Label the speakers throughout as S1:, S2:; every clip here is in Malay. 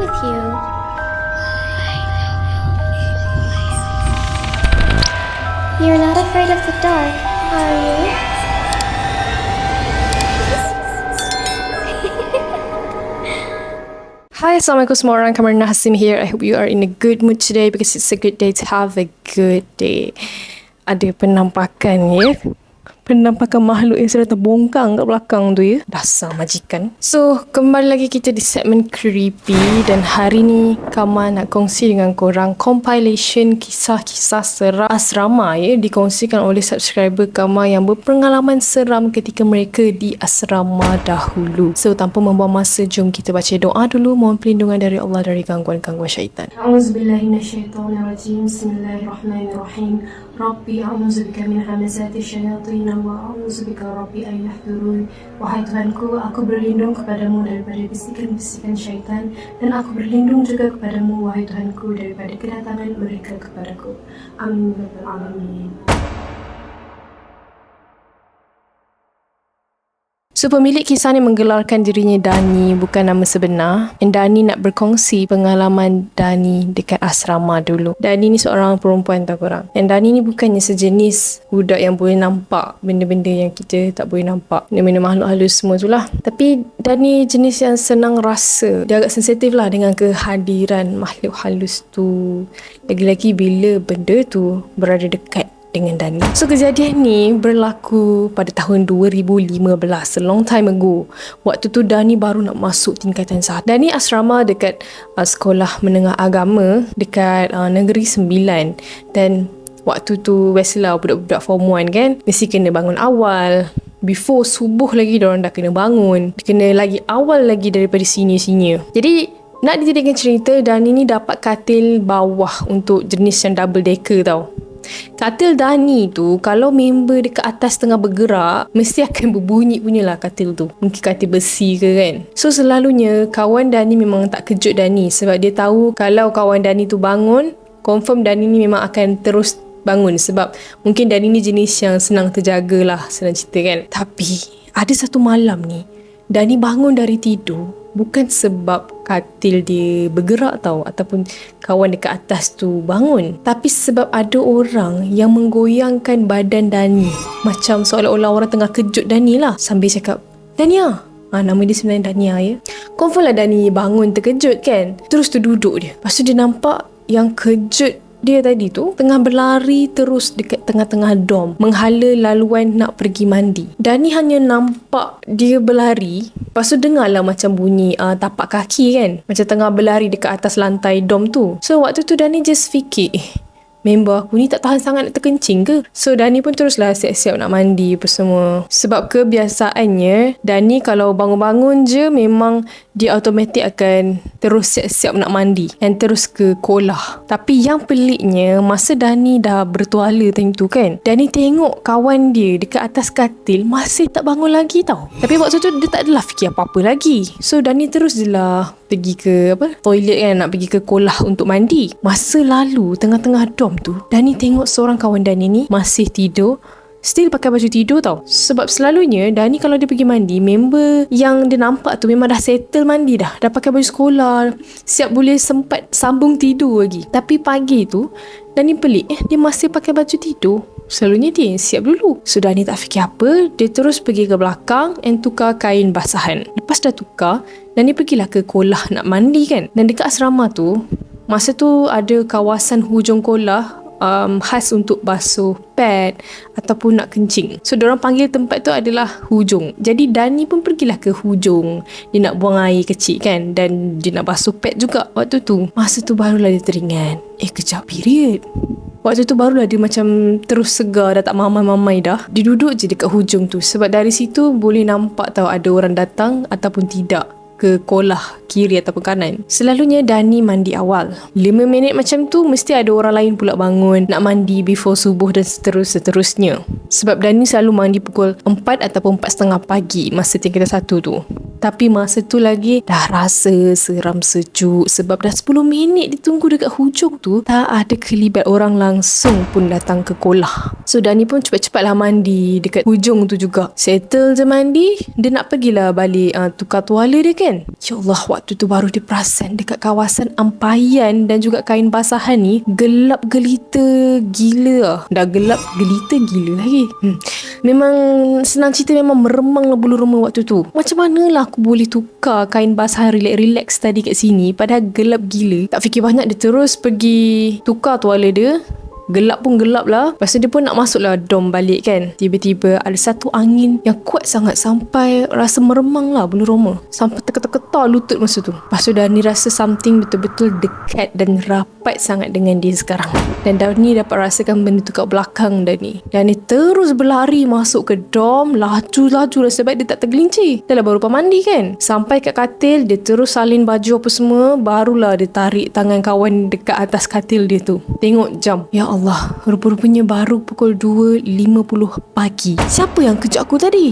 S1: with you. You're not afraid of the dark, are you?
S2: Hi, Assalamualaikum semua orang. Kamarina Hasim here. I hope you are in a good mood today because it's a good day to have a good day. Ada penampakan ya. Penampakan makhluk yang sedang terbongkang kat belakang tu ya. Dasar majikan. So, kembali lagi kita di segmen Creepy. Dan hari ni Kama nak kongsi dengan korang compilation kisah-kisah seram asrama ya. Dikongsikan oleh subscriber Kama yang berpengalaman seram ketika mereka di asrama dahulu. So, tanpa membuang masa, jom kita baca doa dulu. Mohon perlindungan dari Allah dari gangguan-gangguan syaitan. A'udzubillahiminasyaitonirrajim. Bismillahirrahmanirrahim. Rabbi a'udzubika min hamazati syayatin wa a'udzubika Rabbi an yahdurun. Wahai Tuhanku, aku berlindung kepadamu daripada bisikan-bisikan syaitan, dan aku berlindung juga kepadamu, wahai Tuhanku, daripada kedatangan mereka kepadaku. Amin ya rabbal alamin. So, pemilik kisah ni menggelarkan dirinya Dani, bukan nama sebenar. Dan Dani nak berkongsi pengalaman Dani dekat asrama dulu. Dani ni seorang perempuan tau korang. Dan Dani ni bukannya sejenis budak yang boleh nampak benda-benda yang kita tak boleh nampak. Benda-benda makhluk halus semua tu lah. Tapi Dani jenis yang senang rasa. Dia agak sensitif lah dengan kehadiran makhluk halus tu. Lagi-lagi bila benda tu berada dekat dengan Dani. So, kejadian ni berlaku pada tahun 2015, a long time ago. Waktu tu Dani baru nak masuk tingkatan 1. Dani asrama dekat sekolah menengah agama dekat Negeri Sembilan. Dan waktu tu biasalah budak-budak form 1 kan, mesti kena bangun awal. Before subuh lagi diorang dah kena bangun. Kena lagi awal lagi daripada senior-senior. Jadi nak dijadikan cerita, Dani ni dapat katil bawah untuk jenis yang double decker tau. Katil Dani tu, kalau member dekat atas tengah bergerak, mesti akan berbunyi punya lah katil tu. Mungkin katil besi ke kan. So, selalunya kawan Dani memang tak kejut Dani, sebab dia tahu kalau kawan Dani tu bangun, confirm Dani ni memang akan terus bangun. Sebab mungkin Dani ni jenis yang senang terjaga lah, senang cerita kan. Tapi ada satu malam ni, Dani bangun dari tidur bukan sebab katil dia bergerak tau, ataupun kawan dekat atas tu bangun, tapi sebab ada orang yang menggoyangkan badan Dani. Macam seolah-olah orang tengah kejut Dani lah, sambil cakap, Dania. Nama dia sebenarnya Dania ya. Confirm lah Dani bangun terkejut kan. Terus tu duduk dia. Lepas tu dia nampak yang kejut dia tadi tu tengah berlari terus dekat tengah-tengah dom, menghala laluan nak pergi mandi. Dani hanya nampak dia berlari. Lepas tu dengarlah macam bunyi tapak kaki kan, macam tengah berlari dekat atas lantai dom tu. So waktu tu Dani just fikir, member aku ni tak tahan sangat nak terkencing ke? So Dani pun teruslah siap-siap nak mandi apa semua. Sebab kebiasaannya Dani kalau bangun-bangun je memang dia automatik akan terus siap-siap nak mandi and terus ke kolah. Tapi yang peliknya, masa Dani dah bertuala time tu kan, Dani tengok kawan dia dekat atas katil masih tak bangun lagi tau. Tapi waktu tu dia tak adalah fikir apa-apa lagi. So Dani terus je lah pergi ke toilet kan, nak pergi ke kolah untuk mandi. Masa lalu tengah-tengah dom tu, Dani tengok seorang kawan Dani ni masih tidur, still pakai baju tidur tau. Sebab selalunya Dani kalau dia pergi mandi, member yang dia nampak tu memang dah settle mandi dah pakai baju sekolah, siap boleh sempat sambung tidur lagi. Tapi pagi tu Dani pelik, dia masih pakai baju tidur. Selalunya dia yang siap dulu. So Dani tak fikir apa, dia terus pergi ke belakang and tukar kain basahan. Lepas dah tukar, Dani pergilah ke kolah nak mandi kan. Dan dekat asrama tu, masa tu ada kawasan hujung kolah khas untuk basuh pad ataupun nak kencing. So diorang panggil tempat tu adalah hujung. Jadi Dani pun pergilah ke hujung. Dia nak buang air kecil kan, dan dia nak basuh pad juga waktu tu. Masa tu barulah dia teringat, kejap period. Waktu tu barulah dia macam terus segar, dah tak mamai-mamai dah. Dia duduk je dekat hujung tu, sebab dari situ boleh nampak tahu ada orang datang ataupun tidak ke kolah kiri ataupun kanan. Selalunya Dani mandi awal. 5 minit macam tu mesti ada orang lain pula bangun nak mandi before subuh dan seterusnya. Sebab Dani selalu mandi pukul 4 ataupun 4.30 pagi masa tingkatan 1 tu. Tapi masa tu lagi dah rasa seram sejuk, sebab dah 10 minit ditunggu dekat hujung tu, tak ada kelibat orang langsung pun datang ke kolah. So Dani pun cepat-cepatlah mandi dekat hujung tu juga. Settle je mandi, dia nak pergilah balik tukar tuala dia kan. kan. Ya Allah, waktu tu baru dia perasan dekat kawasan ampayan dan juga kain basahan ni gelap gelita gila lah. Dah gelap gelita gila lagi. Memang senang cerita, memang meremang lah bulu roma waktu tu. Macam manalah aku boleh tukar kain basahan relax tadi kat sini padahal gelap gila. Tak fikir banyak, dia terus pergi tukar tuala dia. Gelap pun gelap lah. Lepas tu dia pun nak masuk lah dom balik kan. Tiba-tiba ada satu angin yang kuat sangat sampai rasa meremang lah bulu roma. Sampai terketar-ketar lutut masa tu. Lepas tu Dani rasa something betul-betul dekat dan rapat sangat dengan dia sekarang. Dan Dani dapat rasakan benda tu kat belakang Dani. Dani terus berlari masuk ke dom. Laju-laju lah sebab dia tak tergelincir. Dah lah baru mandi kan. Sampai kat katil, dia terus salin baju apa semua. Barulah dia tarik tangan kawan dekat atas katil dia tu. Tengok jam. Ya Allah, rupa-rupanya baru pukul 2.50 pagi. Siapa yang kejut aku tadi?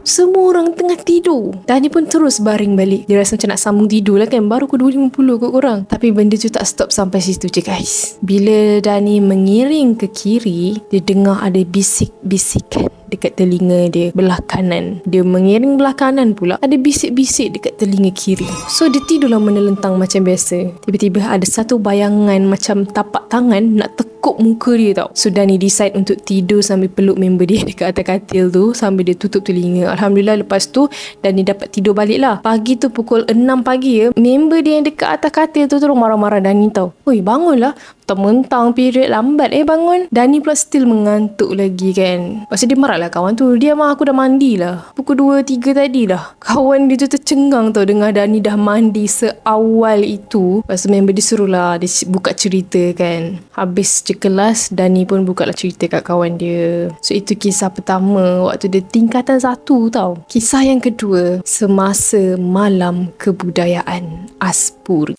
S2: Semua orang tengah tidur. Dani pun terus baring balik. Dia rasa macam nak sambung tidur lah kan. Baru pukul 2.50 kot korang. Tapi benda tu tak stop sampai situ je guys. Bila Dani mengiring ke kiri, dia dengar ada bisik-bisikan dekat telinga dia belah kanan. Dia mengiring belah kanan pula, ada bisik-bisik dekat telinga kiri. So dia tidurlah menelentang macam biasa. Tiba-tiba ada satu bayangan macam tapak tangan nak tekuk muka dia tau. So Dani decide untuk tidur sambil peluk member dia dekat atas katil tu sambil dia tutup telinga. Alhamdulillah lepas tu Dani dapat tidur balik lah. Pagi tu pukul 6 pagi ya, member dia yang dekat atas katil tu terus marah-marah Dani tau. Oi, bangunlah. Mentang period lambat bangun. Dani pula still mengantuk lagi kan. Lepas tu dia marah lah kawan tu. Dia mah aku dah mandi lah. Pukul 2-3 tadi dah. Kawan dia tu tercengang tau dengar Dani dah mandi seawal itu. Lepas tu member dia suruh lah dia buka cerita kan. Habis je kelas, Dani pun buka lah cerita kat kawan dia. So itu kisah pertama waktu dia tingkatan 1 tau. Kisah yang kedua, semasa malam kebudayaan Aspuri.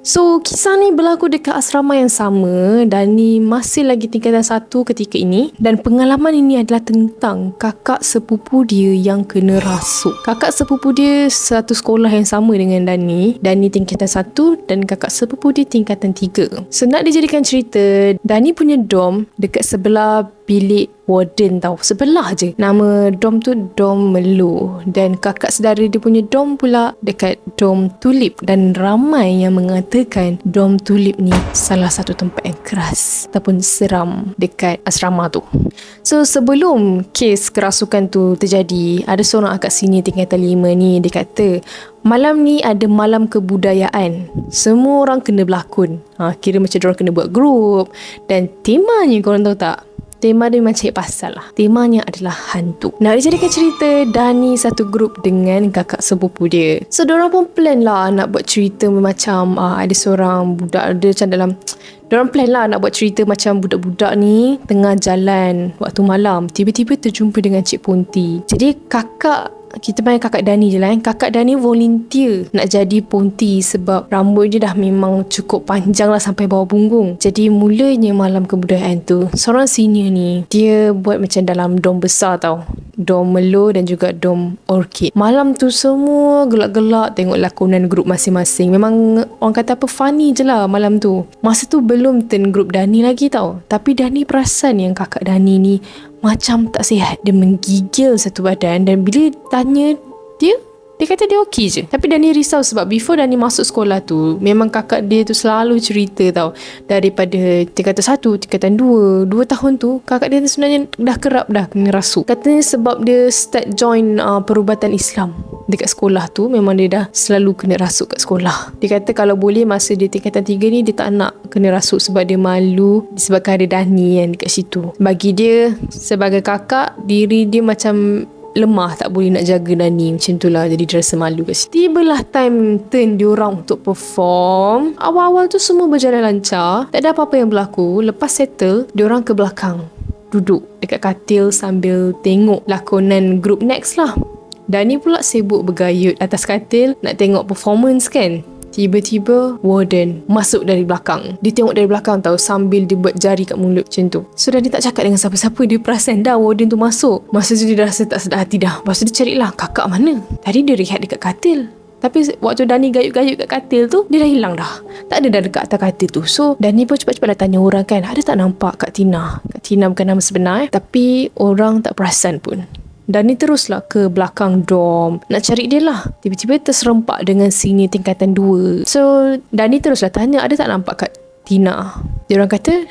S2: So, kisah ni berlaku dekat asrama yang sama. Dani masih lagi tingkatan 1 ketika ini. Dan pengalaman ini adalah tentang kakak sepupu dia yang kena rasuk. Kakak sepupu dia satu sekolah yang sama dengan Dani. Dani tingkatan 1 dan kakak sepupu dia tingkatan 3. So, nak dijadikan cerita, Dani punya dom dekat sebelah bilik warden tau. Sebelah je. Nama dom tu Dom Melo. Dan kakak saudara dia punya dom pula dekat Dom Tulip. Dan ramai yang mengatakan Dom Tulip ni salah satu tempat yang keras ataupun seram dekat asrama tu. So sebelum kes kerasukan tu terjadi, ada seorang akak sini tingkatan 5 ni, dia kata malam ni ada malam kebudayaan. Semua orang kena berlakon. Kira macam diorang kena buat grup. Dan temanya korang tahu tak? Tema dia memang cari pasal lah. Temanya adalah hantu. Nak dijadikan cerita, Dani satu grup dengan kakak sepupu dia. So, diorang pun plan lah nak buat cerita macam ada seorang budak, dia macam dalam... Diorang plan lah nak buat cerita macam budak-budak ni tengah jalan waktu malam. Tiba-tiba terjumpa dengan Cik Ponti. Jadi kita panggil kakak Dani je lah. Kakak Dani volunteer nak jadi Ponti sebab rambut dia dah memang cukup panjang lah sampai bawah punggung. Jadi mulanya malam kebudayaan tu, seorang senior ni, dia buat macam dalam dom besar tau. Dom Melo dan juga dom Orchid. Malam tu semua gelak-gelak tengok lakonan grup masing-masing. Memang orang kata apa, funny je lah malam tu. Masa tu belum turn grup Dani lagi tau. Tapi Dani perasan yang kakak Dani ni macam tak sihat. Dia menggigil satu badan. Dan bila tanya dia kata dia okey je. Tapi Dani risau sebab before Dani masuk sekolah tu, memang kakak dia tu selalu cerita tau. Daripada tingkatan 1, tingkatan 2 tahun tu, kakak dia tu sebenarnya dah kerap dah kena rasuk. Katanya sebab dia start join perubatan Islam dekat sekolah tu, memang dia dah selalu kena rasuk kat sekolah. Dia kata kalau boleh masa dia tingkatan 3 ni, dia tak nak kena rasuk sebab dia malu disebabkan ada Dani yang dekat situ. Bagi dia, sebagai kakak, diri dia macam lemah, tak boleh nak jaga Dani, macam tu lah. Jadi dia rasa malu kat situ. Tibalah time turn diorang untuk perform. Awal-awal tu semua berjalan lancar, tak ada apa-apa yang berlaku. Lepas settle, diorang ke belakang duduk dekat katil sambil tengok lakonan group next lah. Dani pula sibuk bergayut atas katil nak tengok performance kan. Tiba-tiba warden masuk dari belakang. Dia tengok dari belakang tau, sambil dia buat jari kat mulut macam tu. So Dani tak cakap dengan siapa-siapa. Dia perasan dah warden tu masuk. Masa tu dia dah rasa tak sedar hati dah. Lepas tu dia carilah kakak mana. Tadi dia rehat dekat katil, tapi waktu Dani gayut-gayut kat katil tu, dia dah hilang dah. Tak ada dah dekat atas katil tu. So Dani pun cepat-cepat dah tanya orang kan, ada tak nampak Kak Tina? Kak Tina bukan nama sebenar tapi orang tak perasan pun. Dani teruslah ke belakang dorm nak cari dia lah. Tiba-tiba terserempak dengan senior tingkatan 2. So Dani teruslah tanya, ada tak nampak Kak Tina? Diorang kata,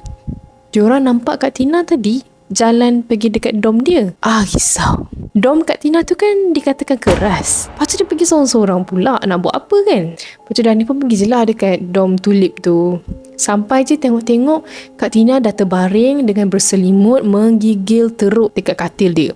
S2: diorang nampak Kak Tina tadi jalan pergi dekat dom dia. Risau. Dom Kak Tina tu kan dikatakan keras. Lepas tu dia pergi seorang-seorang pula. Nak buat apa kan? Lepas tu Dani pun pergi je lah dekat dom tulip tu. Sampai je tengok-tengok Kak Tina dah terbaring dengan berselimut menggigil teruk dekat katil dia.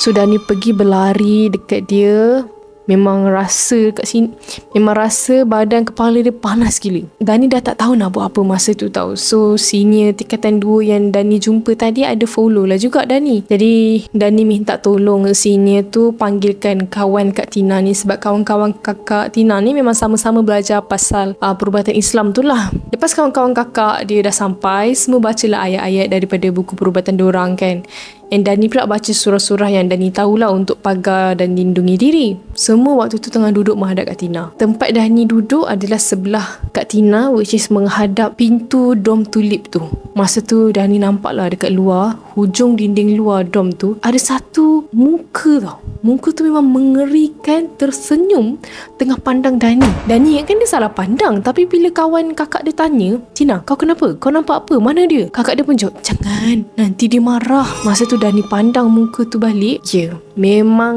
S2: So Dani pergi berlari dekat dia. Memang rasa kat sini, memang rasa badan kepala dia panas gila. Dani dah tak tahu nak buat apa masa tu tau. So senior tingkatan 2 yang Dani jumpa tadi ada follow lah juga Dani. Jadi Dani minta tolong senior tu panggilkan kawan Kak Tina ni, sebab kawan-kawan kakak Tina ni memang sama-sama belajar pasal perubatan Islam tu lah. Lepas kawan-kawan kakak dia dah sampai, semua bacalah ayat-ayat daripada buku perubatan diorang kan. And Dani pula baca surah-surah yang Dani tahulah untuk pagar dan lindungi diri. Semua waktu tu tengah duduk menghadap Kak Tina. Tempat Dani duduk adalah sebelah Kak Tina, which is menghadap pintu dom tulip tu. Masa tu Dani nampak lah dekat luar, hujung dinding luar dom tu, ada satu muka tau. Muka tu memang mengerikan, tersenyum tengah pandang Dani. Dani kan dia salah pandang, tapi bila kawan kakak dia tanya, Tina, kau kenapa? Kau nampak apa? Mana dia? Kakak dia pun jawab, jangan, nanti dia marah. Masa tu Dani pandang muka tu balik. Memang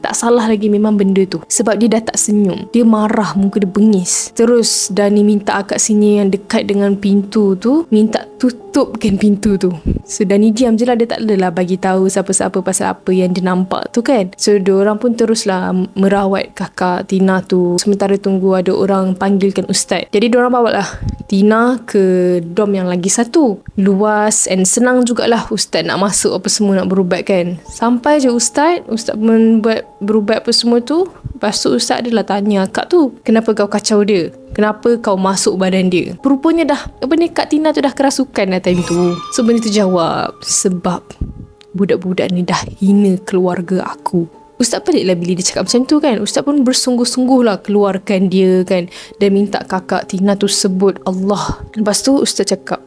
S2: tak salah lagi, memang benda tu. Sebab dia dah tak senyum. Dia marah, muka dia bengis. Terus Dani minta akak sini yang dekat dengan pintu tu, minta tutupkan pintu tu. So Dani diam je lah, dia tak adalah bagi tahu siapa-siapa pasal apa yang dia nampak tu kan. So diorang pun teruslah merawat kakak Tina tu, sementara tunggu ada orang panggilkan ustaz. Jadi diorang bawa lah Tina ke dom yang lagi satu. Luas and senang jugalah ustaz nak masuk apa semua, nak berubat kan. Sampai je ustaz membuat berubat apa semua tu. Lepas tu ustaz adalah tanya akak tu, kenapa kau kacau dia? Kenapa kau masuk badan dia? Rupanya dah, Kak Tina tu dah kerasukan dah time tu. So benda tu jawab, sebab budak-budak ni dah hina keluarga aku. Ustaz pelik lah bila dia cakap macam tu kan. Ustaz pun bersungguh-sungguh lah keluarkan dia kan, dan minta kakak Tina tu sebut Allah. Lepas tu ustaz cakap,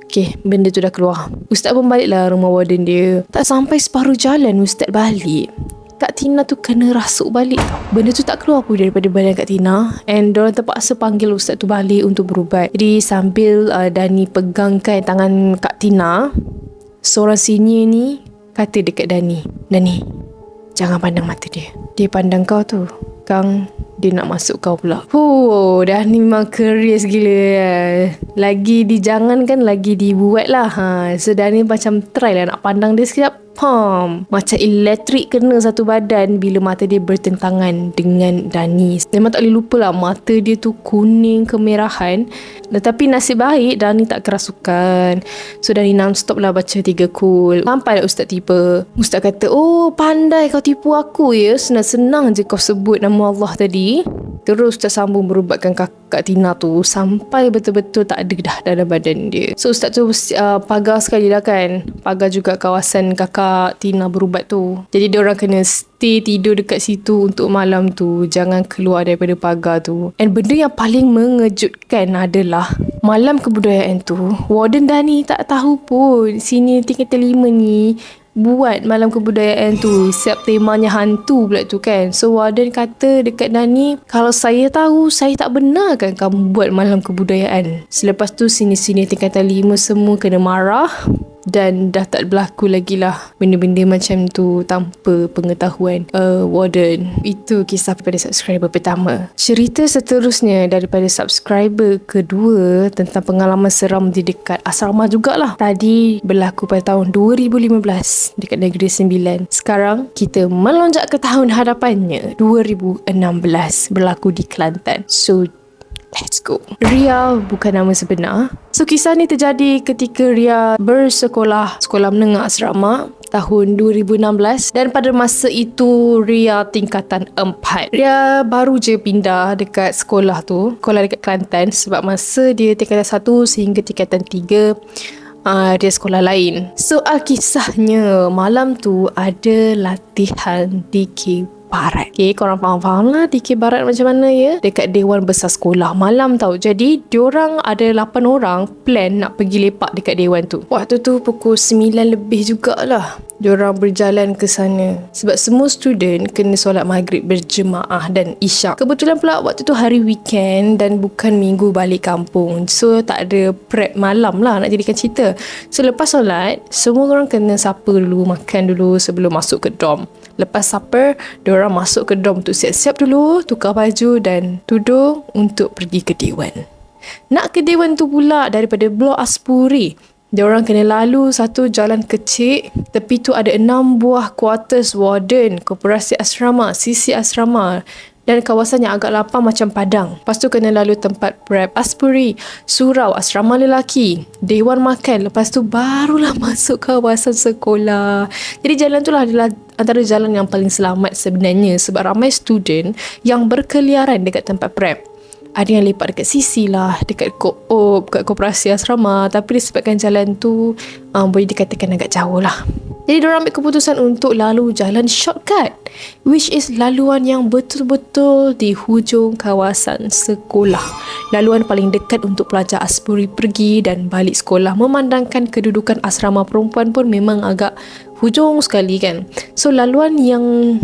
S2: okay, benda tu dah keluar. Ustaz pun balik lah rumah warden dia. Tak sampai separuh jalan ustaz balik, Kak Tina tu kena rasuk balik tau. Benda tu tak keluar pun daripada badan Kak Tina. And diorang terpaksa panggil ustaz tu balik untuk berubat. Jadi sambil Dani pegangkan tangan Kak Tina, seorang senior ni kata dekat Dani, Dani, jangan pandang mata dia. Dia pandang kau tu, Kang, dia nak masuk kau pula. Dah ni memang keris gila. Lagi dijangankan, lagi dibuat lah. So Dani macam try lah nak pandang dia sekejap. Macam elektrik kena satu badan bila mata dia bertentangan dengan Dani. Memang tak boleh lupa lah, mata dia tu kuning kemerahan. Tetapi nasib baik Dani tak kerasukan. So Dani non-stop lah baca 3 kul. Sampai lah ustaz tiba. Ustaz kata, oh pandai kau tipu aku ya. Senang-senang je kau sebut nama Allah tadi. Terus ustaz sambung berubatkan kakak Tina tu sampai betul-betul tak ada dah dalam badan dia. So ustaz tu pagar sekali lah kan. Pagar juga kawasan kakak Tina berubat tu. Jadi diorang kena stay tidur dekat situ untuk malam tu. Jangan keluar daripada pagar tu. And benda yang paling mengejutkan adalah malam kebudayaan tu, warden Dani tak tahu pun senior tingkatan 5 ni buat malam kebudayaan tu. Siap temanya hantu pula tu kan. So warden kata dekat Dani, kalau saya tahu, saya tak benarkan kamu buat malam kebudayaan. Selepas tu senior-senior tingkatan 5 semua kena marah. Dan dah tak berlaku lagi lah benda-benda macam tu tanpa pengetahuan warden. Itu kisah daripada subscriber pertama. Cerita seterusnya daripada subscriber kedua tentang pengalaman seram di dekat asrama jugalah. Tadi berlaku pada tahun 2015 dekat Negeri Sembilan. Sekarang kita melonjak ke tahun hadapannya, 2016, berlaku di Kelantan. So let's go. Ria bukan nama sebenar. So kisah ni terjadi ketika Ria bersekolah sekolah menengah asrama tahun 2016, dan pada masa itu Ria tingkatan 4. Ria baru je pindah dekat sekolah tu, sekolah dekat Kelantan, sebab masa dia tingkatan 1 sehingga tingkatan 3 dia sekolah lain. So kisahnya malam tu ada latihan DKP. barat. Okay, korang faham lah dikir barat macam mana ya? Dekat Dewan Besar Sekolah malam tau. Jadi diorang ada 8 orang plan nak pergi lepak dekat Dewan tu. Waktu tu pukul 9 lebih jugalah diorang berjalan ke sana sebab semua student kena solat maghrib berjemaah dan isyak. Kebetulan pula waktu tu hari weekend dan bukan minggu balik kampung, so tak ada prep malam lah nak jadikan cerita. So lepas solat, semua orang kena sapa dulu, makan dulu sebelum masuk ke dorm. Lepas supper, diorang masuk ke dorm untuk siap-siap dulu, tukar baju dan tudung untuk pergi ke Dewan. Nak ke Dewan tu pula daripada Blok Aspuri, diorang kena lalu satu jalan kecil. Tepi tu ada 6 buah quarters warden, koperasi asrama, sisi asrama dan kawasan yang agak lapang macam padang. Lepas tu kena lalu tempat prep Aspuri, surau asrama lelaki, Dewan makan. Lepas tu barulah masuk kawasan sekolah. Jadi jalan tu lah adalah antara jalan yang paling selamat sebenarnya sebab ramai student yang berkeliaran dekat tempat prep. Ada yang lepak dekat sisi lah, dekat co-op, dekat koperasi asrama. Tapi disebabkan jalan tu boleh dikatakan agak jauh lah. Jadi diorang ambil keputusan untuk lalu jalan shortcut, which is laluan yang betul-betul di hujung kawasan sekolah. Laluan paling dekat untuk pelajar Aspuri pergi dan balik sekolah. Memandangkan kedudukan asrama perempuan pun memang agak hujung sekali kan. So laluan yang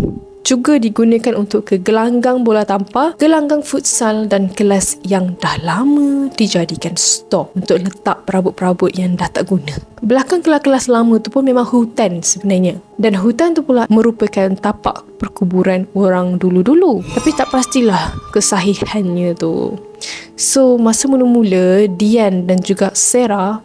S2: juga digunakan untuk ke gelanggang bola tampar, gelanggang futsal dan kelas yang dah lama dijadikan stor untuk letak perabot-perabot yang dah tak guna. Belakang kelas-kelas lama tu pun memang hutan sebenarnya. Dan hutan tu pula merupakan tapak perkuburan orang dulu-dulu. Tapi tak pastilah kesahihannya tu. So, masa mula-mula, Dian dan juga Sarah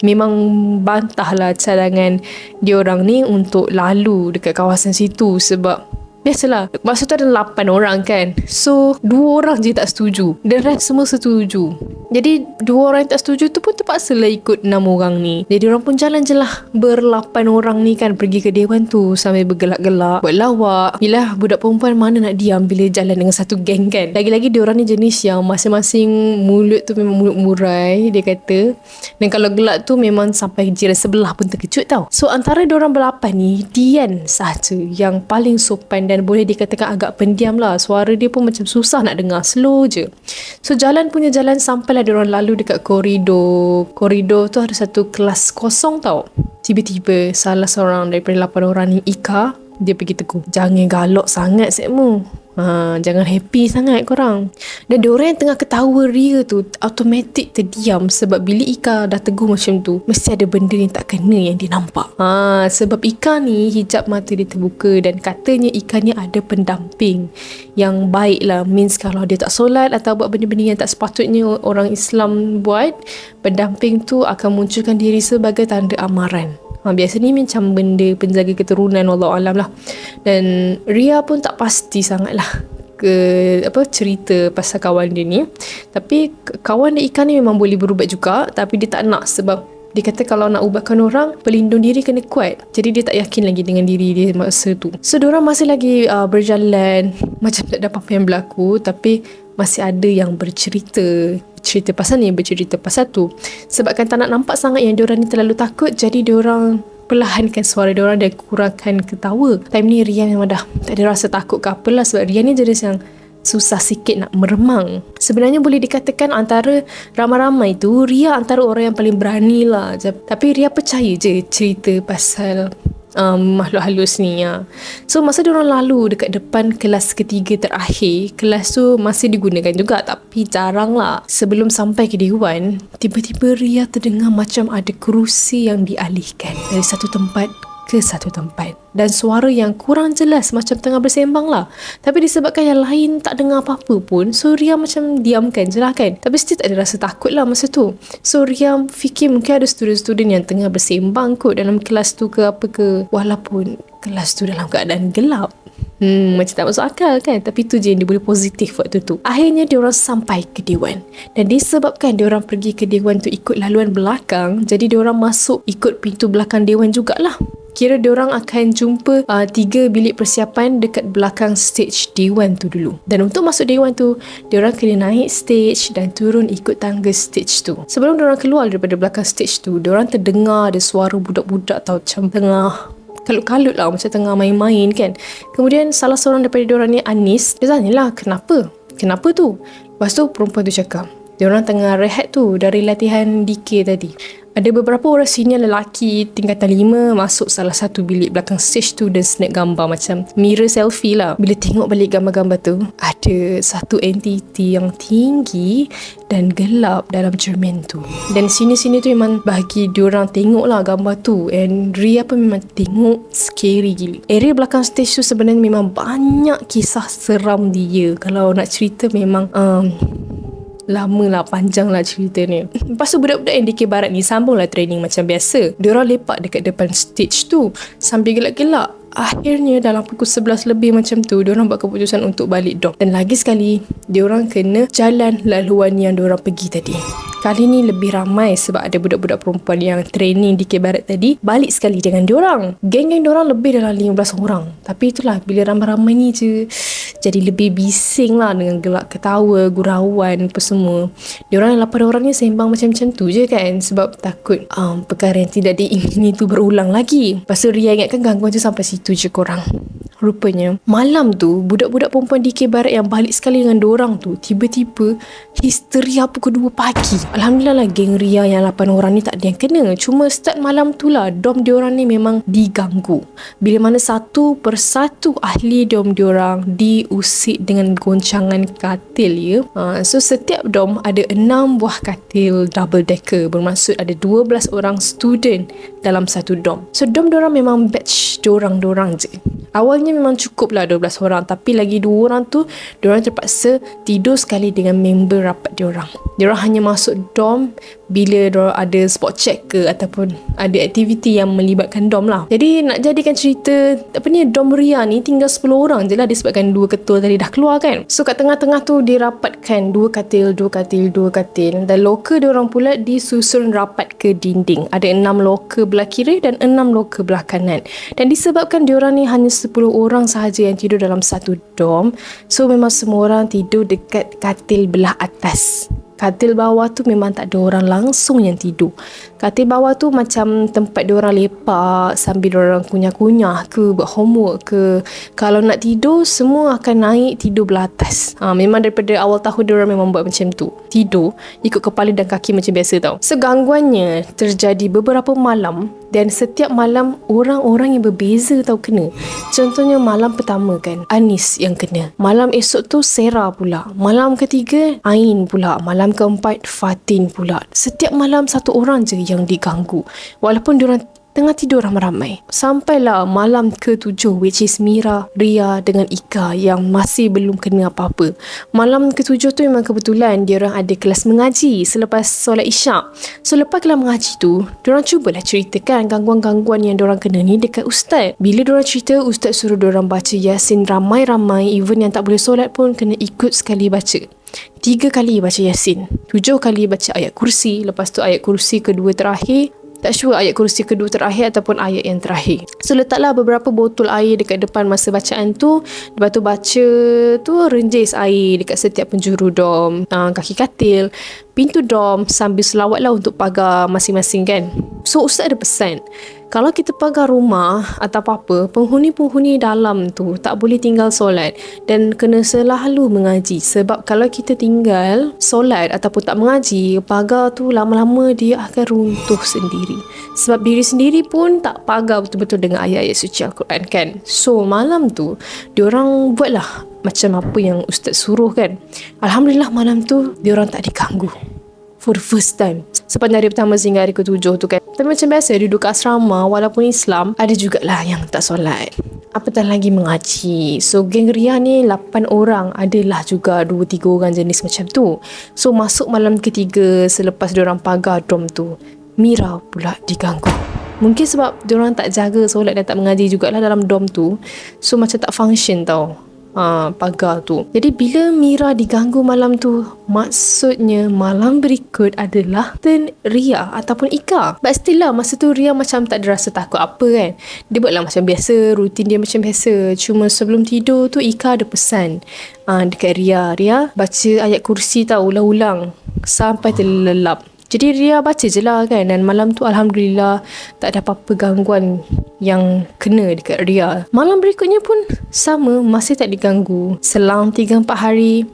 S2: memang bantahlah cadangan diorang ni untuk lalu dekat kawasan situ sebab biasalah, masa tu ada 8 orang kan. So, 2 orang je tak setuju. The rest semua setuju. Jadi, 2 orang yang tak setuju tu pun terpaksalah ikut 6 orang ni. Jadi, orang pun jalan je lah. 8 orang ni kan pergi ke Dewan tu sambil bergelak-gelak, buat lawak. Yelah, budak perempuan mana nak diam bila jalan dengan satu geng kan. Lagi-lagi diorang ni jenis yang masing-masing mulut tu memang mulut murai, dia kata. Dan kalau gelak tu memang sampai jiran sebelah pun terkejut tau. So, antara diorang berlapan ni, Dian sahaja yang paling sopan dan boleh dikatakan agak pendiam lah. Suara dia pun macam susah nak dengar, slow je. So jalan punya jalan sampailah diorang lalu dekat koridor. Koridor tu ada satu kelas kosong tau. Tiba-tiba salah seorang daripada 8 orang ni, Ika, dia pergi tegur, "Jangan galak sangat Sekmu. Jangan happy sangat korang." Dan diorang yang tengah ketawa ria tu automatik terdiam sebab bila Ika dah tegur macam tu, mesti ada benda yang tak kena yang dia nampak. Sebab Ika ni hijab mata dia terbuka dan katanya Ika ni ada pendamping yang baik lah. Means kalau dia tak solat atau buat benda-benda yang tak sepatutnya orang Islam buat, pendamping tu akan munculkan diri sebagai tanda amaran. Biasa ni macam benda penjaga keturunan, wallahualam lah. Dan Ria pun tak pasti sangat lah cerita pasal kawan dia ni. Tapi kawan dia Ika ni memang boleh berubat juga, tapi dia tak nak sebab dia kata kalau nak ubatkan orang, pelindung diri kena kuat. Jadi dia tak yakin lagi dengan diri dia masa tu. So diorang masih lagi berjalan macam tak ada apa-apa yang berlaku, tapi masih ada yang bercerita pasal ni, bercerita pasal tu. Sebabkan tak nak nampak sangat yang diorang ni terlalu takut, jadi diorang perlahankan suara diorang dan kurangkan ketawa. Time ni Rian memang dah tak ada rasa takut ke apalah sebab Rian ni jenis yang susah sikit nak meremang. Sebenarnya boleh dikatakan antara ramai-ramai tu, Ria antara orang yang paling berani lah. Tapi Ria percaya je cerita pasal makhluk halus ni ya. So masa diorang lalu dekat depan kelas ketiga terakhir, kelas tu masih digunakan juga tapi jarang lah. Sebelum sampai ke Dewan, tiba-tiba Ria terdengar macam ada kerusi yang dialihkan dari satu tempat ke satu tempat dan suara yang kurang jelas macam tengah bersembang lah. Tapi disebabkan yang lain tak dengar apa-apa pun, so Ria macam diamkan je lah kan. Tapi still tak ada rasa takut lah masa tu. So Ria fikir mungkin ada student-student yang tengah bersembang kot dalam kelas tu ke apa ke, walaupun kelas tu dalam keadaan gelap. Macam tak masuk akal kan. Tapi tu je yang dia boleh positif waktu tu. Akhirnya diorang sampai ke Dewan. Dan disebabkan diorang pergi ke Dewan tu ikut laluan belakang, jadi diorang masuk ikut pintu belakang Dewan jugalah. Kira diorang akan jumpa 3 bilik persiapan dekat belakang stage Dewan tu dulu. Dan untuk masuk Dewan tu, diorang kena naik stage dan turun ikut tangga stage tu. Sebelum diorang keluar daripada belakang stage tu, diorang terdengar ada suara budak-budak tau macam tengah kalut-kalut lah, macam tengah main-main kan. Kemudian salah seorang daripada diorang ni, Anis, dia tanyalah kenapa tu. Lepas tu perempuan tu cakap, diorang tengah rehat tu dari latihan DK tadi. Ada beberapa orang senior lelaki tingkatan 5 masuk salah satu bilik belakang stage tu dan snap gambar macam mirror selfie lah. Bila tengok balik gambar-gambar tu, ada satu entiti yang tinggi dan gelap dalam cermin tu. Dan sini-sini tu memang bagi diorang tengok lah gambar tu. And Ria pun memang tengok scary gila. Area belakang stage tu sebenarnya memang banyak kisah seram dia. Kalau nak cerita memang lama lah, panjang lah cerita ni. Lepas tu budak-budak NDK Barat ni sambung lah training macam biasa. Diorang lepak dekat depan stage tu sambil gelak-gelak. Akhirnya dalam pukul 11 lebih macam tu, diorang buat keputusan untuk balik dorm. Dan lagi sekali, diorang kena jalan laluan yang diorang pergi tadi. Kali ni lebih ramai sebab ada budak-budak perempuan yang training di DK Barat tadi balik sekali dengan diorang. Geng-geng diorang lebih dalam 15 orang. Tapi itulah, bila ramai-ramai ni je jadi lebih bising lah dengan gelak ketawa, gurauan apa semua. Diorang 8 orang ni sembang macam-macam tu je kan, sebab takut perkara yang tidak diingini tu berulang lagi. Lepas tu Ria ingatkan gangguan tu sampai situ je korang. Rupanya malam tu budak-budak perempuan DK Barat yang balik sekali dengan diorang tu tiba-tiba histeria pukul 2 pagi. Alhamdulillah lah geng Ria yang 8 orang ni tak ada yang kena. Cuma start malam tu lah dom diorang ni memang diganggu. Bila mana satu persatu ahli dom diorang diusik dengan goncangan katil ya. So setiap dom ada 6 buah katil double decker, bermaksud ada 12 orang student dalam satu dom. So dom diorang memang batch diorang je. Awalnya memang cukup lah 12 orang, tapi lagi 2 orang tu diorang terpaksa tidur sekali dengan member rapat diorang. Diorang hanya masuk dom bila diorang ada spot check ke ataupun ada aktiviti yang melibatkan dom lah. Jadi nak jadikan cerita dom Ria ni tinggal 10 orang je lah disebabkan 2 ketua tadi dah keluar kan. So kat tengah-tengah tu dirapatkan 2 katil dan loker diorang pula disusun rapat ke dinding. Ada 6 loker belah kiri dan 6 loker belah kanan. Dan disebabkan diorang ni hanya 10 orang sahaja yang tidur dalam satu dom, so memang semua orang tidur dekat katil belah atas. Katil bawah tu memang tak ada orang langsung yang tidur. Katil bawah tu macam tempat diorang lepak sambil diorang kunyah-kunyah ke, buat homework ke. Kalau nak tidur, semua akan naik tidur belah atas. Memang daripada awal tahun diorang memang buat macam tu. Tidur ikut kepala dan kaki macam biasa tau. So gangguannya terjadi beberapa malam dan setiap malam orang-orang yang berbeza tau kena. Contohnya malam pertama kan, Anis yang kena. Malam esok tu Sarah pula. Malam ketiga Ain pula. Malam keempat Fatin pula. Setiap malam satu orang je yang diganggu, walaupun diorang tengah tidur ramai-ramai. Sampailah malam ke-7, which is Mira, Ria dengan Ika yang masih belum kena apa-apa. Malam ke-7 tu memang kebetulan diorang ada kelas mengaji selepas solat isyak. So lepas kelas mengaji tu, diorang cubalah ceritakan gangguan-gangguan yang diorang kena ni dekat ustaz. Bila diorang cerita, ustaz suruh diorang baca Yasin ramai-ramai, even yang tak boleh solat pun kena ikut sekali baca. 3 kali baca Yasin, 7 kali baca ayat kursi, lepas tu ayat kursi kedua terakhir. Tak sure ayat kursi kedua terakhir ataupun ayat yang terakhir. So letaklah beberapa botol air dekat depan masa bacaan tu. Lepas tu baca tu renjis air dekat setiap penjuru dom, kaki katil, pintu dom, sambil selawatlah untuk pagar masing-masing kan. So ustaz ada pesan, kalau kita pagar rumah atau apa-apa, penghuni-penghuni dalam tu tak boleh tinggal solat dan kena selalu mengaji. Sebab kalau kita tinggal solat ataupun tak mengaji, pagar tu lama-lama dia akan runtuh sendiri. Sebab diri sendiri pun tak pagar betul-betul dengan ayat-ayat suci Al-Quran kan. So malam tu diorang buatlah macam apa yang ustaz suruh kan. Alhamdulillah malam tu diorang tak diganggu for the first time sepanjang hari pertama sehingga hari ke-7 tu kan. Tapi macam biasa duduk kat asrama, walaupun Islam, ada jugalah yang tak solat, apatah lagi mengaji. So geng Ria ni 8 orang, adalah juga 2-3 orang jenis macam tu. So masuk malam ketiga selepas diorang pagar dom tu, Mira pula diganggu. Mungkin sebab diorang tak jaga solat dan tak mengaji jugalah dalam dom tu. So macam tak function tau pagar tu. Jadi bila Mira diganggu malam tu, maksudnya malam berikut adalah turn Ria ataupun Ika. But still lah, masa tu Ria macam tak ada rasa takut apa kan. Dia buatlah macam biasa, rutin dia macam biasa. Cuma sebelum tidur tu Ika ada pesan dekat Ria baca ayat kursi tau ulang-ulang sampai terlelap. Jadi Ria baca je lah kan. Dan malam tu Alhamdulillah tak ada apa-apa gangguan yang kena dekat Ria. Malam berikutnya pun sama, masih tak diganggu. Selang 3-4 hari,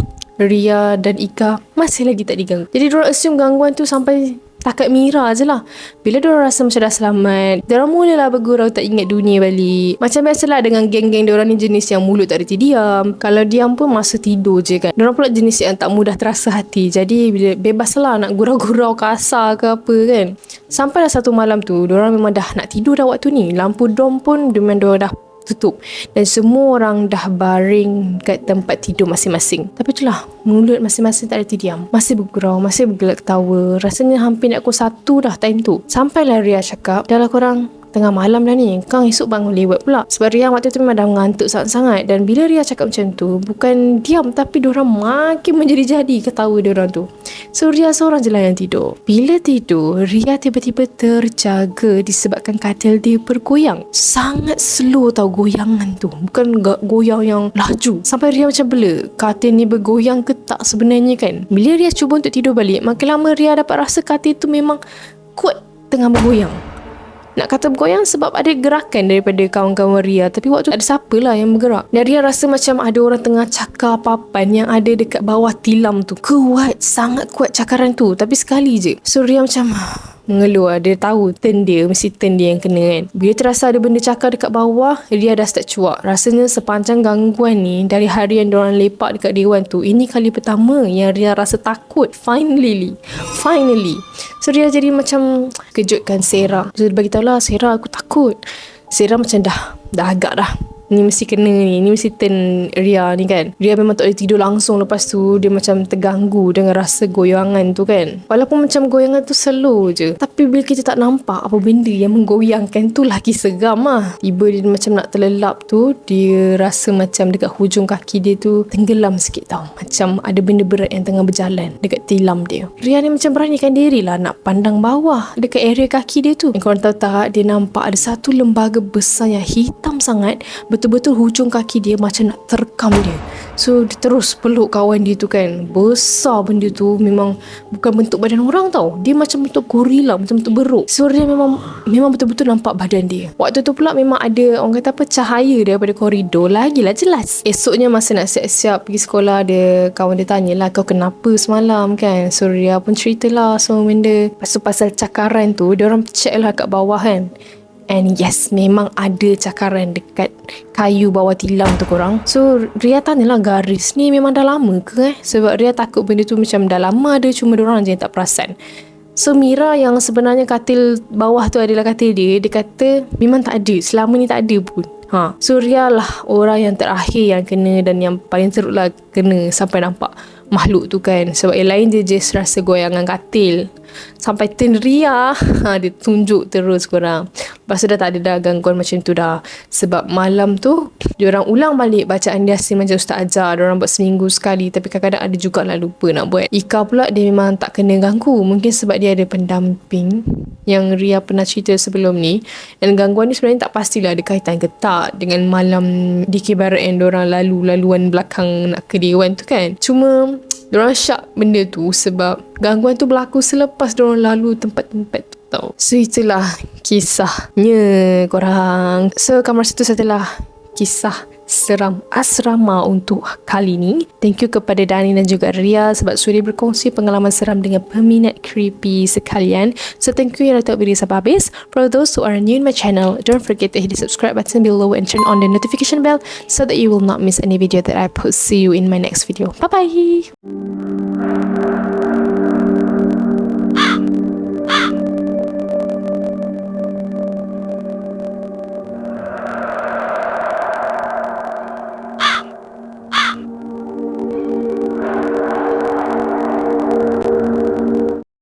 S2: Ria dan Ika masih lagi tak diganggu. Jadi diorang assume gangguan tu sampai takat Mira je lah. Bila diorang rasa macam dah selamat, diorang mulalah bergurau, tak ingat dunia balik. Macam biasalah dengan geng-geng diorang ni jenis yang mulut tak reti diam. Kalau diam pun masa tidur je kan. Diorang pula jenis yang tak mudah terasa hati. Jadi bila bebas lah nak gurau-gurau kasar ke apa kan. Sampailah satu malam tu, diorang memang dah nak tidur dah waktu ni. Lampu dom pun memang diorang dah tutup dan semua orang dah baring kat tempat tidur masing-masing. Tapi itulah, mulut masing-masing tak ada diam, masih bergurau, masih bergelak ketawa. Rasanya hampir nak pukul 1 dah time tu. Sampailah Ria cakap, dah lah korang, tengah malam dah ni, kang esok bangun lewat pula. Sebab Ria waktu tu memang dah mengantuk sangat-sangat. Dan bila Ria cakap macam tu, bukan diam tapi diorang makin menjadi-jadi ketawa diorang tu. So Ria seorang je lah yang tidur. Bila tidur, Ria tiba-tiba terjaga disebabkan katil dia bergoyang. Sangat slow tau goyangan tu, bukan goyang yang laju. Sampai Ria macam bela, katil ni bergoyang ke tak sebenarnya kan. Bila Ria cuba untuk tidur balik, makin lama Ria dapat rasa katil tu memang kuat tengah bergoyang. Nak kata bergoyang sebab ada gerakan daripada kawan-kawan Ria. Tapi waktu ada siapa lah yang bergerak. Dan Ria rasa macam ada orang tengah cakar papan yang ada dekat bawah tilam tu. Kuat, sangat kuat cakaran tu. Tapi sekali je. So Ria macam mengeluh. Dia tahu turn dia, mesti turn dia yang kena kan. Bila terasa ada benda cakar dekat bawah, Ria dah start cuak. Rasanya sepanjang gangguan ni, dari hari yang diorang lepak dekat dewan tu, ini kali pertama yang Ria rasa takut. Finally. So Ria jadi macam kejutkan Sarah. So dia beritahu lah, Sarah aku takut. Sarah macam dah agak dah. Ni mesti kena ni mesti turn Ria ni kan. Ria memang tak boleh tidur langsung. Lepas tu dia macam terganggu dengan rasa goyangan tu kan. Walaupun macam goyangan tu slow je, tapi bila kita tak nampak apa benda yang menggoyangkan tu, lagi seram lah. Tiba dia macam nak terlelap tu, dia rasa macam dekat hujung kaki dia tu tenggelam sikit tau. Macam ada benda berat yang tengah berjalan dekat tilam dia. Ria ni macam beranikan diri lah nak pandang bawah dekat area kaki dia tu. Korang tahu tak, dia nampak ada satu lembaga besar yang hitam sangat. Betul-betul hujung kaki dia macam nak terkam dia. So dia terus peluk kawan dia tu kan. Besar benda tu, memang bukan bentuk badan orang tau. Dia macam bentuk gorila, macam bentuk beruk. So dia memang betul-betul nampak badan dia. Waktu tu pula memang ada, orang kata apa, cahaya daripada koridor. Lagilah jelas. Esoknya masa nak siap-siap pergi sekolah, dia kawan dia tanyalah, kau kenapa semalam kan. So Ria pun ceritalah semua benda. Pasal cakaran tu, dia orang check lah kat bawah kan. And yes, memang ada cakaran dekat kayu bawah tilam tu korang. So Ria tanyalah, garis ni memang dah lama ke Sebab Ria takut benda tu macam dah lama ada, cuma diorang je yang tak perasan. So Mira yang sebenarnya katil bawah tu adalah katil dia kata memang tak ada, selama ni tak ada pun. So Ria lah orang yang terakhir yang kena, dan yang paling teruk lah kena sampai nampak makhluk tu kan. Sebab yang lain dia just rasa goyangan katil. Sampai turn Ria, dia tunjuk terus korang. Lepas tu dah tak ada dah gangguan macam tu dah. Sebab malam tu diorang ulang balik bacaan Yasin macam Ustaz ajar. Diorang buat seminggu sekali, tapi kadang-kadang ada jugalah lupa nak buat. Ika pula dia memang tak kena ganggu. Mungkin sebab dia ada pendamping yang Ria pernah cerita sebelum ni. Dan gangguan ni sebenarnya tak pastilah ada kaitan ke tak dengan malam di Kibaran diorang laluan belakang nak ke dewan tu kan. Cuma diorang syak benda tu sebab gangguan tu berlaku selepas diorang lalu tempat-tempat tu tau. So itulah kisahnya korang. So kat masa tu setelah kisah seram asrama untuk kali ni, thank you kepada Dani dan juga Ria sebab sudi berkongsi pengalaman seram dengan peminat creepy sekalian. So thank you yang dah tengok video sampai habis. For those who are new in my channel, don't forget to hit the subscribe button below and turn on the notification bell so that you will not miss any video that I post. See you in my next video. Bye bye.